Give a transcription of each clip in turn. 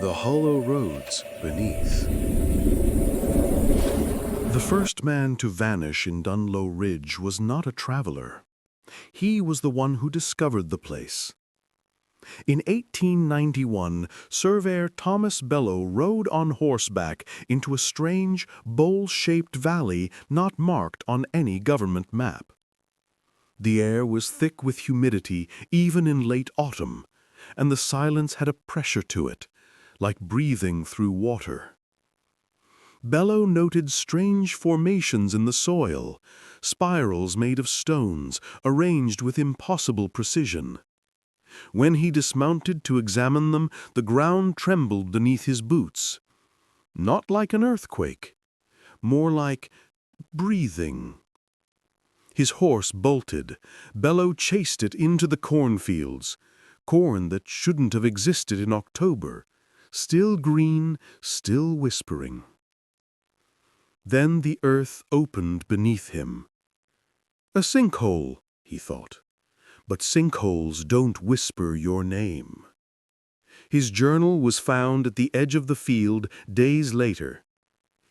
The hollow roads beneath. The first man to vanish in Dunlow Ridge was not a traveler. He was the one who discovered the place. In 1891, surveyor Thomas Bellow rode on horseback into a strange, bowl-shaped valley not marked on any government map. The air was thick with humidity even in late autumn, and the silence had a pressure to it, like breathing through water. Bellow noted strange formations in the soil, spirals made of stones, arranged with impossible precision. When he dismounted to examine them, the ground trembled beneath his boots. Not like an earthquake, more like breathing. His horse bolted. Bellow chased it into the cornfields, corn that shouldn't have existed in October, still green, still whispering. Then the earth opened beneath him. A sinkhole, he thought, but sinkholes don't whisper your name. His journal was found at the edge of the field days later.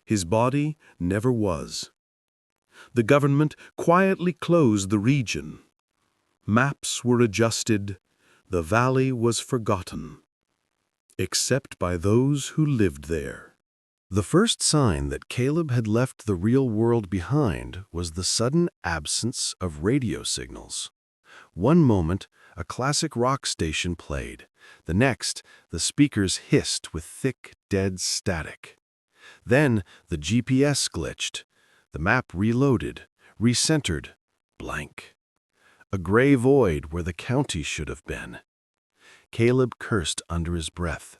His body never was. The government quietly closed the region. Maps were adjusted. The valley was forgotten, except by those who lived there. The first sign that Caleb had left the real world behind was the sudden absence of radio signals. One moment, a classic rock station played. The next, the speakers hissed with thick, dead static. Then, the GPS glitched. The map reloaded, recentered, blank. A gray void where the county should have been. Caleb cursed under his breath.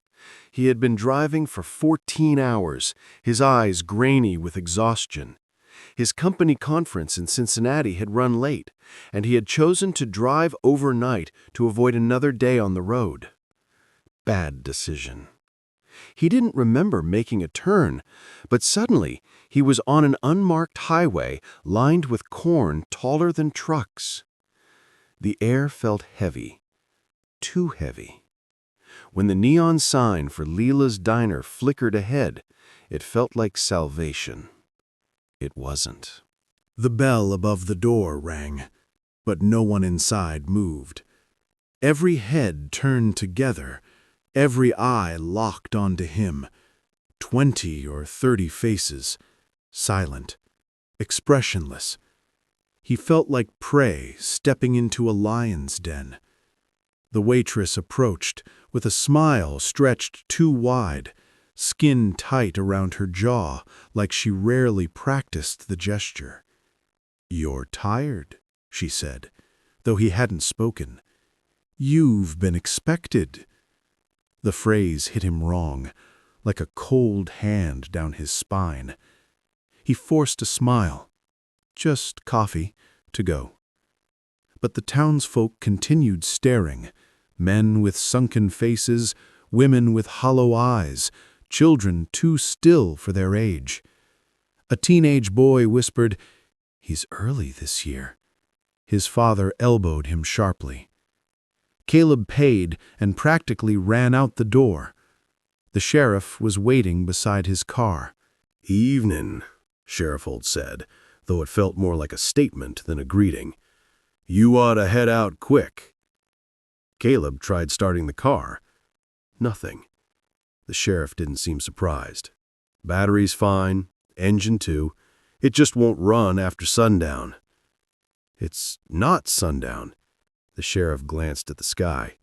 He had been driving for 14 hours, his eyes grainy with exhaustion. His company conference in Cincinnati had run late, and he had chosen to drive overnight to avoid another day on the road. Bad decision. He didn't remember making a turn, but suddenly he was on an unmarked highway lined with corn taller than trucks. The air felt heavy, too heavy. When the neon sign for Leela's Diner flickered ahead, it felt like salvation. It wasn't. The bell above the door rang, but no one inside moved. Every head turned together, every eye locked onto him. 20 or 30 faces, silent, expressionless. He felt like prey stepping into a lion's den. The waitress approached, with a smile stretched too wide, skin tight around her jaw, like she rarely practiced the gesture. "You're tired," she said, though he hadn't spoken. "You've been expected." The phrase hit him wrong, like a cold hand down his spine. He forced a smile. "Just coffee, to go." But the townsfolk continued staring. Men with sunken faces, women with hollow eyes, children too still for their age. A teenage boy whispered, "He's early this year." His father elbowed him sharply. Caleb paid and practically ran out the door. The sheriff was waiting beside his car. "Evenin'," Sheriff Holt said, though it felt more like a statement than a greeting. "You ought to head out quick." Caleb tried starting the car. Nothing. The sheriff didn't seem surprised. "Battery's fine, engine too. It just won't run after sundown." "It's not sundown." The sheriff glanced at the sky.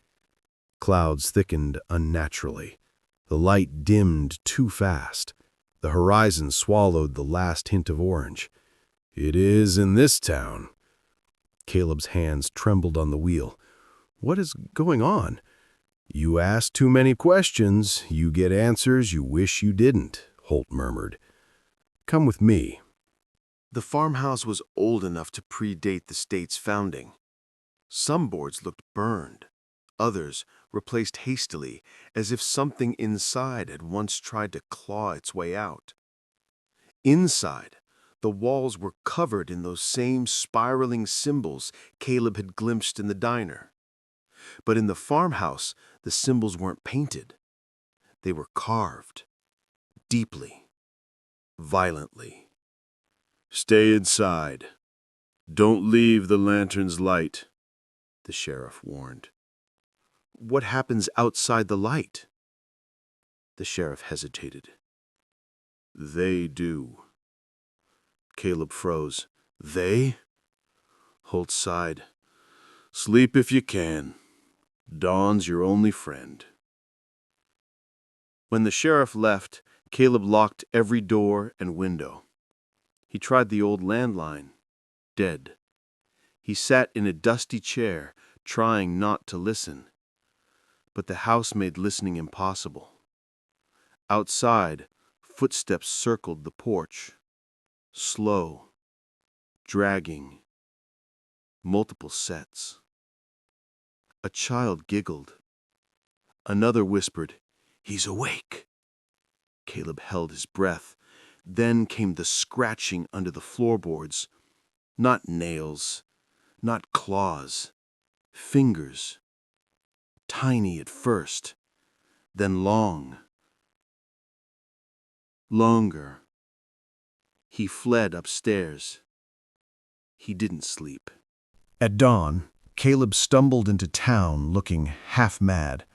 Clouds thickened unnaturally. The light dimmed too fast. The horizon swallowed the last hint of orange. "It is in this town." Caleb's hands trembled on the wheel. "What is going on?" "You ask too many questions, you get answers you wish you didn't," Holt murmured. "Come with me." The farmhouse was old enough to predate the state's founding. Some boards looked burned, others replaced hastily, as if something inside had once tried to claw its way out. Inside, the walls were covered in those same spiraling symbols Caleb had glimpsed in the diner. But in the farmhouse, the symbols weren't painted. They were carved, deeply, violently. "Stay inside. Don't leave the lantern's light," the sheriff warned. "What happens outside the light?" The sheriff hesitated. "They do." Caleb froze. "They?" Holt sighed. "Sleep if you can. Dawn's your only friend." When the sheriff left, Caleb locked every door and window. He tried the old landline. Dead. He sat in a dusty chair, trying not to listen. But the house made listening impossible. Outside, footsteps circled the porch. Slow. Dragging. Multiple sets. A child giggled. Another whispered, "He's awake." Caleb held his breath. Then came the scratching under the floorboards. Not nails, not claws. Fingers. Tiny at first, then long. Longer. He fled upstairs. He didn't sleep. At dawn, Caleb stumbled into town looking half mad.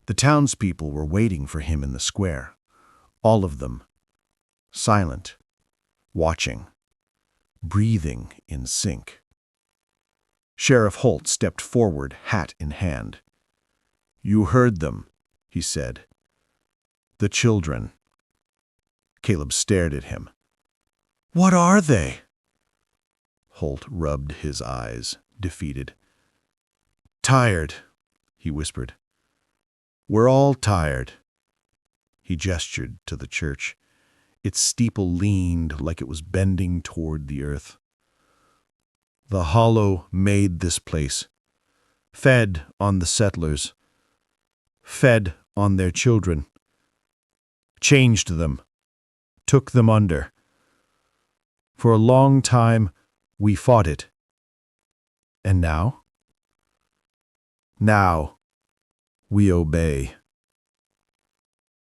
The townspeople were waiting for him in the square. All of them. Silent. Watching. Breathing in sync. Sheriff Holt stepped forward, hat in hand. "You heard them," he said. "The children." Caleb stared at him. "What are they?" Holt rubbed his eyes, defeated. "Tired," he whispered. "We're all tired." He gestured to the church. Its steeple leaned like it was bending toward the earth. "The hollow made this place, fed on the settlers, fed on their children, changed them, took them under. For a long time, we fought it. And now? Now, we obey."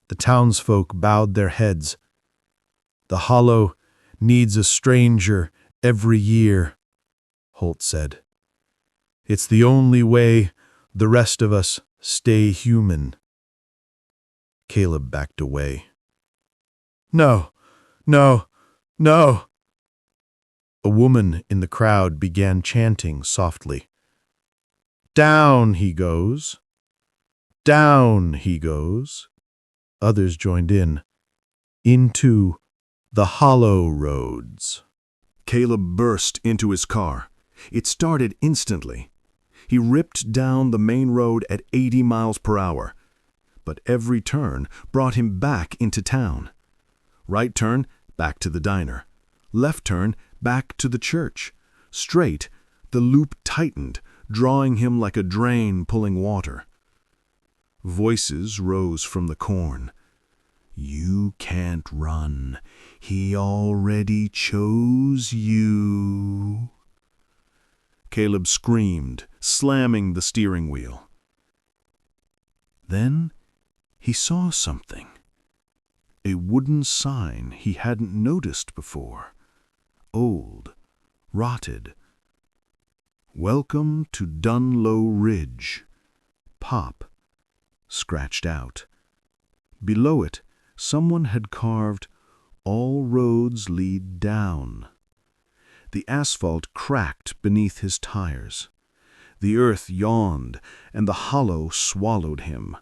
The townsfolk bowed their heads. "The hollow needs a stranger every year," Holt said. "It's the only way the rest of us stay human." Caleb backed away. "No, no, no." A woman in the crowd began chanting softly. "Down he goes. Down he goes." Others joined in. "Into the hollow roads." Caleb burst into his car. It started instantly. He ripped down the main road at 80 miles per hour. But every turn brought him back into town. Right turn, back to the diner. Left turn, back to the church. Straight, the loop tightened, drawing him like a drain pulling water. Voices rose from the corn. "You can't run. He already chose you." Caleb screamed, slamming the steering wheel. Then he saw something. A wooden sign he hadn't noticed before. Old, rotted. "Welcome to Dunlow Ridge." Pop. Scratched out. Below it, someone had carved, "All roads lead down." The asphalt cracked beneath his tires. The earth yawned, and the hollow swallowed him.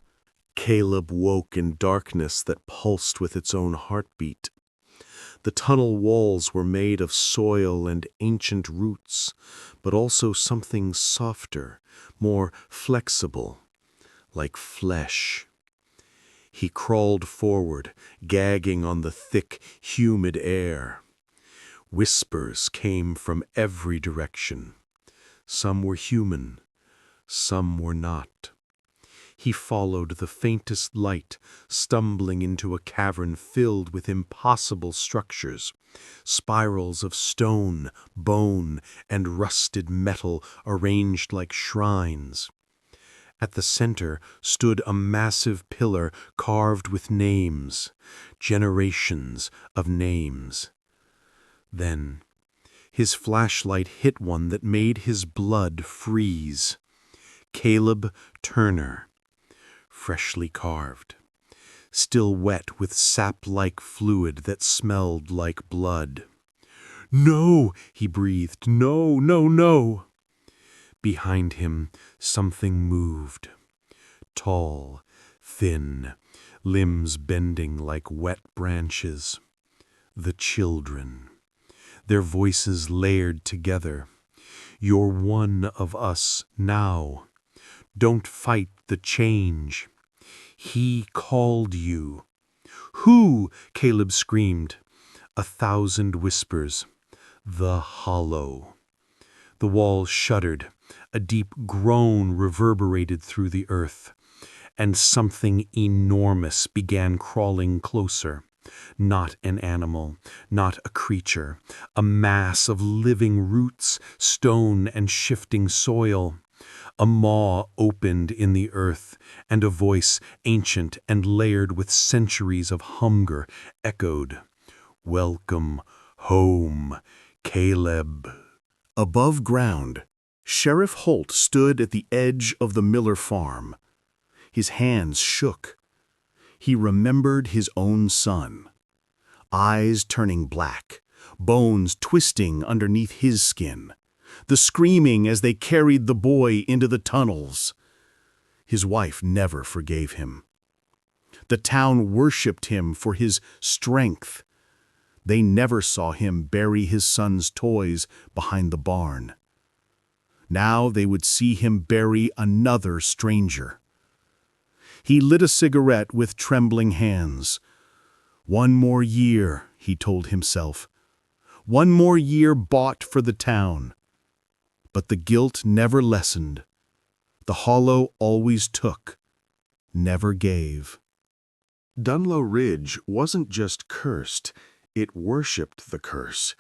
Caleb woke in darkness that pulsed with its own heartbeat. The tunnel walls were made of soil and ancient roots, but also something softer, more flexible, like flesh. He crawled forward, gagging on the thick, humid air. Whispers came from every direction. Some were human, some were not. He followed the faintest light, stumbling into a cavern filled with impossible structures, spirals of stone, bone, and rusted metal arranged like shrines. At the center stood a massive pillar carved with names, generations of names. Then his flashlight hit one that made his blood freeze. Caleb Turner, freshly carved, still wet with sap-like fluid that smelled like blood. "No," he breathed. "No, no, no." Behind him, something moved. Tall, thin, limbs bending like wet branches. The children, their voices layered together. "You're one of us now. Don't fight the change. He called you." "Who?" Caleb screamed. 1,000 whispers. "The Hollow." The walls shuddered. A deep groan reverberated through the earth, and something enormous began crawling closer. Not an animal, not a creature, a mass of living roots, stone, and shifting soil. A maw opened in the earth, and a voice, ancient and layered with centuries of hunger, echoed, "Welcome home, Caleb." Above ground, Sheriff Holt stood at the edge of the Miller farm. His hands shook. He remembered his own son. Eyes turning black, bones twisting underneath his skin, the screaming as they carried the boy into the tunnels. His wife never forgave him. The town worshipped him for his strength. They never saw him bury his son's toys behind the barn. Now they would see him bury another stranger. He lit a cigarette with trembling hands. "One more year," he told himself. "One more year bought for the town." But the guilt never lessened. The Hollow always took, never gave. Dunlow Ridge wasn't just cursed, it worshipped the curse.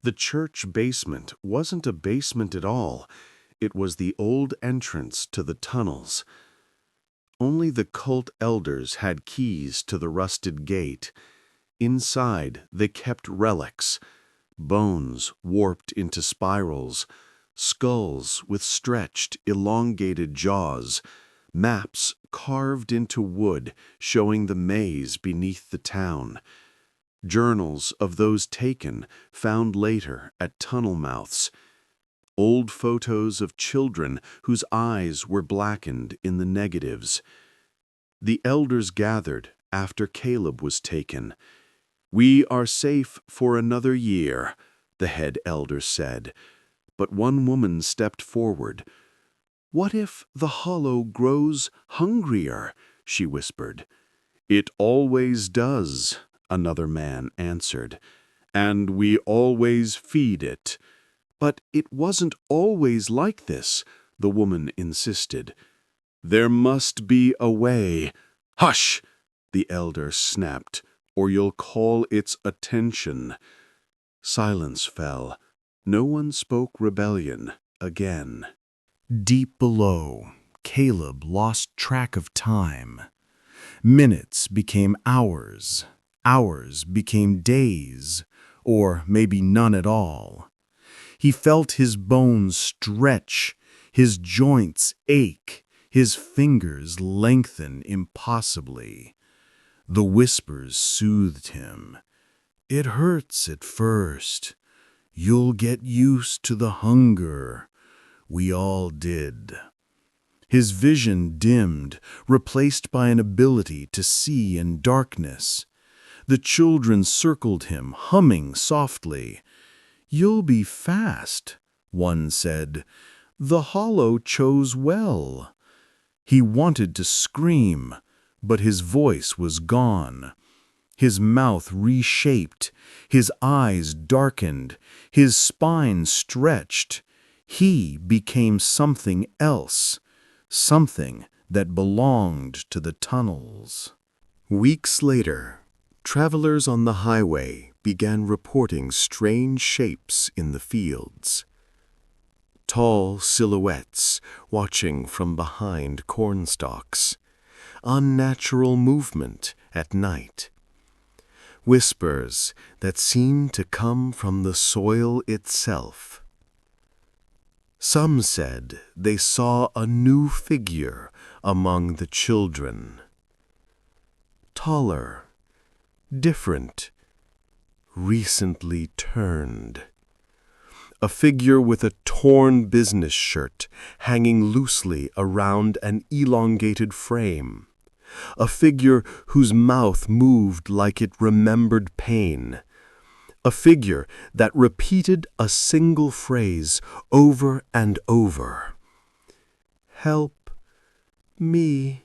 The church basement wasn't a basement at all, it was the old entrance to the tunnels. Only the cult elders had keys to the rusted gate. Inside they kept relics, bones warped into spirals, skulls with stretched, elongated jaws, maps carved into wood showing the maze beneath the town. Journals of those taken, found later at tunnel mouths. Old photos of children whose eyes were blackened in the negatives. The elders gathered after Caleb was taken. "We are safe for another year," the head elder said. But one woman stepped forward. "What if the Hollow grows hungrier?" she whispered. "It always does," another man answered, "and we always feed it." "But it wasn't always like this," the woman insisted. "There must be a way." "Hush!" the elder snapped, "or you'll call its attention." Silence fell. No one spoke rebellion again. Deep below, Caleb lost track of time. Minutes became hours. Hours became days, or maybe none at all. He felt his bones stretch, his joints ache, his fingers lengthen impossibly. The whispers soothed him. "It hurts at first. You'll get used to the hunger." We all did. His vision dimmed, replaced by an ability to see in darkness. The children circled him, humming softly. "You'll be fast," one said. "The Hollow chose well." He wanted to scream, but his voice was gone. His mouth reshaped, his eyes darkened, his spine stretched. He became something else, something that belonged to the tunnels. Weeks later, travelers on the highway began reporting strange shapes in the fields. tall silhouettes watching from behind cornstalks, unnatural movement at night, whispers that seemed to come from the soil itself. Some said they saw a new figure among the children, taller, different, recently turned. A figure with a torn business shirt hanging loosely around an elongated frame. A figure whose mouth moved like it remembered pain. A figure that repeated a single phrase over and over. Help me.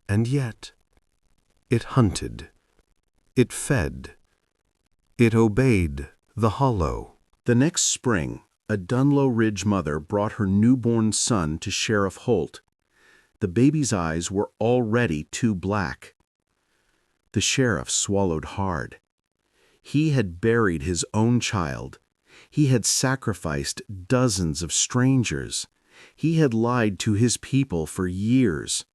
And yet, it hunted. It fed. It obeyed the hollow. The next spring, a Dunlow Ridge mother brought her newborn son to Sheriff Holt. The baby's eyes were already too black. The sheriff swallowed hard. He had buried his own child. He had sacrificed dozens of strangers. He had lied to his people for years.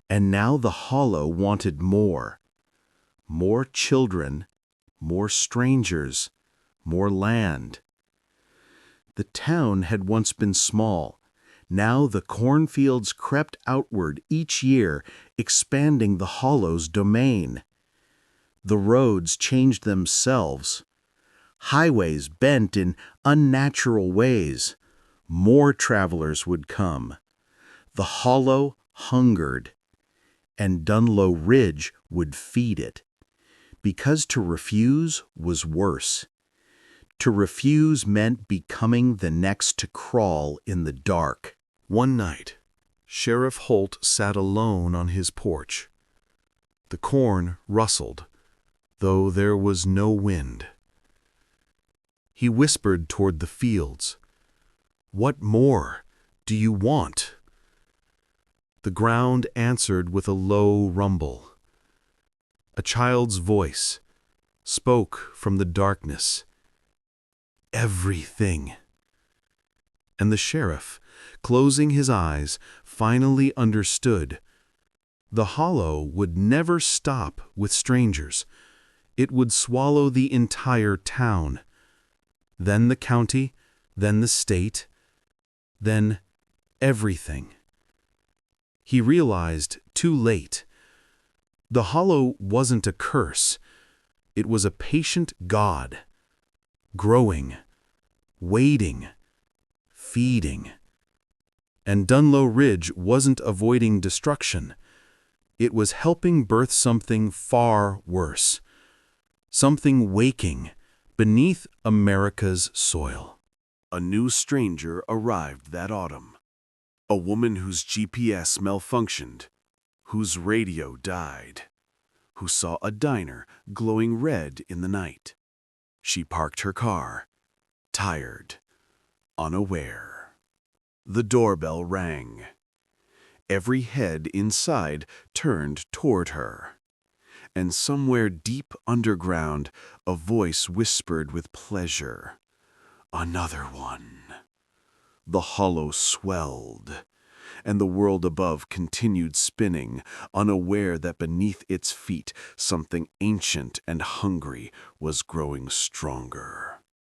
And now the hollow wanted more. More children, more strangers, more land. The town had once been small. Now the cornfields crept outward each year, expanding the hollow's domain. The roads changed themselves. Highways bent in unnatural ways. More travelers would come. The hollow hungered, and Dunlow Ridge would feed it. Because to refuse was worse. To refuse meant becoming the next to crawl in the dark. One night, Sheriff Holt sat alone on his porch. The corn rustled, though there was no wind. He whispered toward the fields, "What more do you want?" The ground answered with a low rumble. A child's voice spoke from the darkness. "Everything." And the sheriff, closing his eyes, finally understood. The hollow would never stop with strangers. It would swallow the entire town, then the county, then the state, then everything. He realized too late. The hollow wasn't a curse. It was a patient God, growing, waiting, feeding. And Dunlow Ridge wasn't avoiding destruction. It was helping birth something far worse. Something waking beneath America's soil. A new stranger arrived that autumn. A woman whose GPS malfunctioned, whose radio died, who saw a diner glowing red in the night. She parked her car, tired, unaware. The doorbell rang. Every head inside turned toward her. And somewhere deep underground, a voice whispered with pleasure, "Another one." The hollow swelled, and the world above continued spinning, unaware that beneath its feet something ancient and hungry was growing stronger.